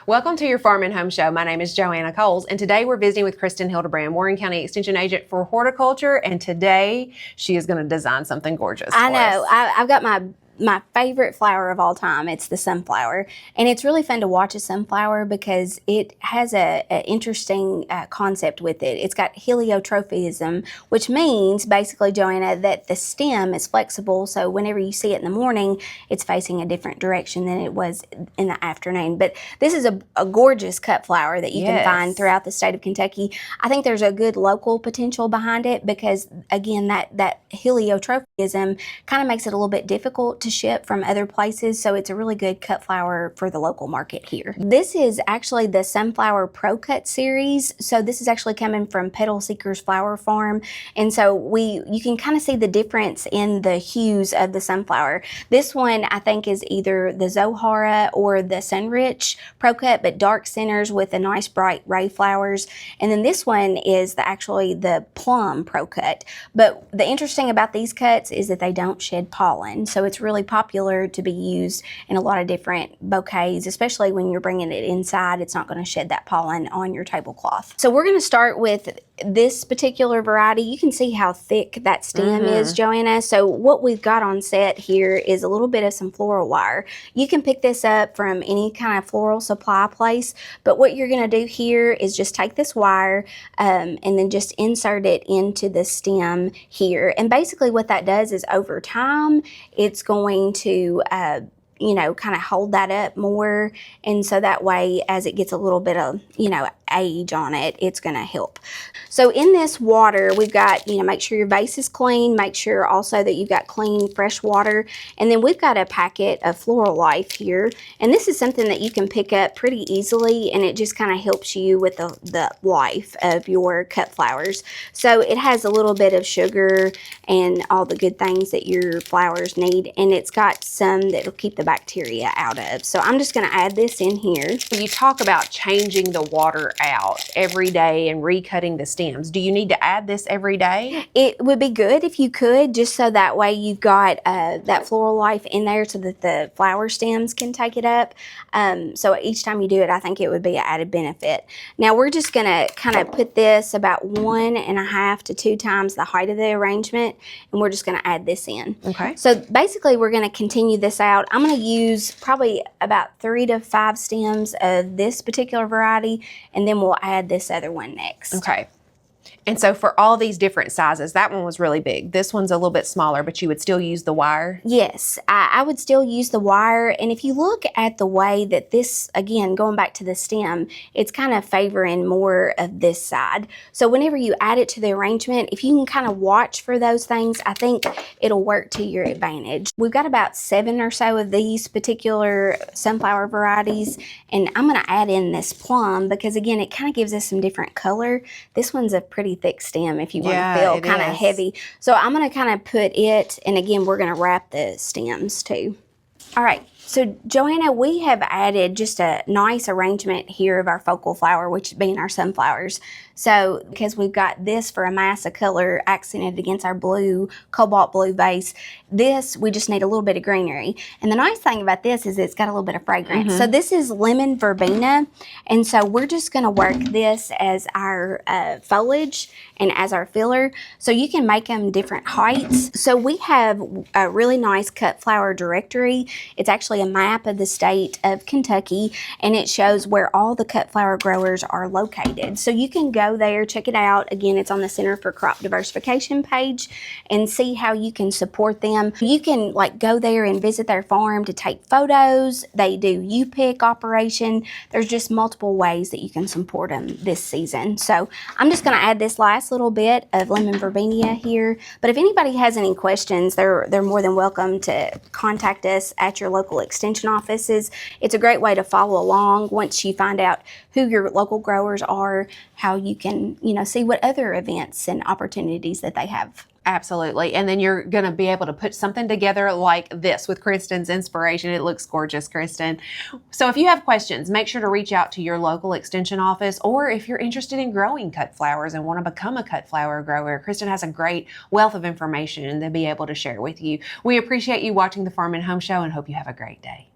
Welcome to your Farm and Home Show. My name is Joanna Coles, and today we're visiting with Kristin Hildabrand, Warren County Extension Agent for Horticulture, and today she is going to design something gorgeous. I know. I've got my favorite flower of all time. It's the sunflower, and it's really fun to watch a sunflower because it has a interesting concept with it. It's got heliotrophism, which means basically, Joanna, that the stem is flexible, so whenever you see it in the morning, it's facing a different direction than it was in the afternoon. But this is a gorgeous cut flower that you can find throughout the state of Kentucky. I think there's a good local potential behind it because, again, that heliotrophism kind of makes it a little bit difficult to ship from other places, so it's a really good cut flower for the local market here. This is actually the Sunflower Pro Cut series, so this is actually coming from Petal Seekers Flower Farm, and so you can kind of see the difference in the hues of the sunflower. This one I think is either the Zohara or the Sunrich Pro Cut, but dark centers with a nice bright ray flowers, and then this one is actually the Plum Pro Cut. But the interesting about these cuts is that they don't shed pollen, so it's really popular to be used in a lot of different bouquets, especially when you're bringing it inside. It's not going to shed that pollen on your tablecloth. So we're going to start with this particular variety. You can see how thick that stem is, Joanna. So what we've got on set here is a little bit of some floral wire. You can pick this up from any kind of floral supply place, but what you're going to do here is just take this wire and then just insert it into the stem here. And basically what that does is over time, it's going to kind of hold that up more, and so that way as it gets a little bit of age on it, it's going to help. So in this water, we've got, make sure your vase is clean, make sure also that you've got clean fresh water, and then we've got a packet of Floral Life here, and this is something that you can pick up pretty easily, and it just kind of helps you with the life of your cut flowers. So it has a little bit of sugar and all the good things that your flowers need, and it's got some that'll keep the bacteria out of. So I'm just going to add this in here. You talk about changing the water out every day and recutting the stems. Do you need to add this every day? It would be good if you could, just so that way you've got that Floral Life in there so that the flower stems can take it up. So each time you do it, I think it would be an added benefit. Now we're just going to kind of put this about 1.5 to 2 times the height of the arrangement, and we're just going to add this in. Okay. So basically we're going to continue this out. I'm going to use probably about 3 to 5 stems of this particular variety, and then we'll add this other one next. Okay. And so for all these different sizes, that one was really big. This one's a little bit smaller, but you would still use the wire? Yes, I would still use the wire. And if you look at the way that this, again, going back to the stem, it's kind of favoring more of this side. So whenever you add it to the arrangement, if you can kind of watch for those things, I think it'll work to your advantage. We've got about 7 or so of these particular sunflower varieties, and I'm going to add in this plum because, again, it kind of gives us some different color. This one's a pretty thick stem if you want to feel kind of heavy. So I'm going to kind of put it, and again, we're going to wrap the stems too. All right. So Joanna, we have added just a nice arrangement here of our focal flower, which being our sunflowers. So because we've got this for a mass of color accented against our blue, cobalt blue vase, this, we just need a little bit of greenery. And the nice thing about this is it's got a little bit of fragrance. So this is lemon verbena. And so we're just going to work this as our foliage and as our filler. So you can make them different heights. So we have a really nice cut flower directory. It's actually a map of the state of Kentucky, and it shows where all the cut flower growers are located. So you can go there, check it out. Again, it's on the Center for Crop Diversification page, and see how you can support them. You can go there and visit their farm to take photos. They do U-pick operation. There's just multiple ways that you can support them this season. So I'm just going to add this last little bit of lemon verbena here. But if anybody has any questions, they're more than welcome to contact us at your local extension offices. It's a great way to follow along once you find out who your local growers are, how you can, see what other events and opportunities that they have. Absolutely. And then you're going to be able to put something together like this with Kristin's inspiration. It looks gorgeous, Kristin. So if you have questions, make sure to reach out to your local extension office, or if you're interested in growing cut flowers and want to become a cut flower grower, Kristin has a great wealth of information and they'll be able to share with you. We appreciate you watching the Farm and Home Show and hope you have a great day.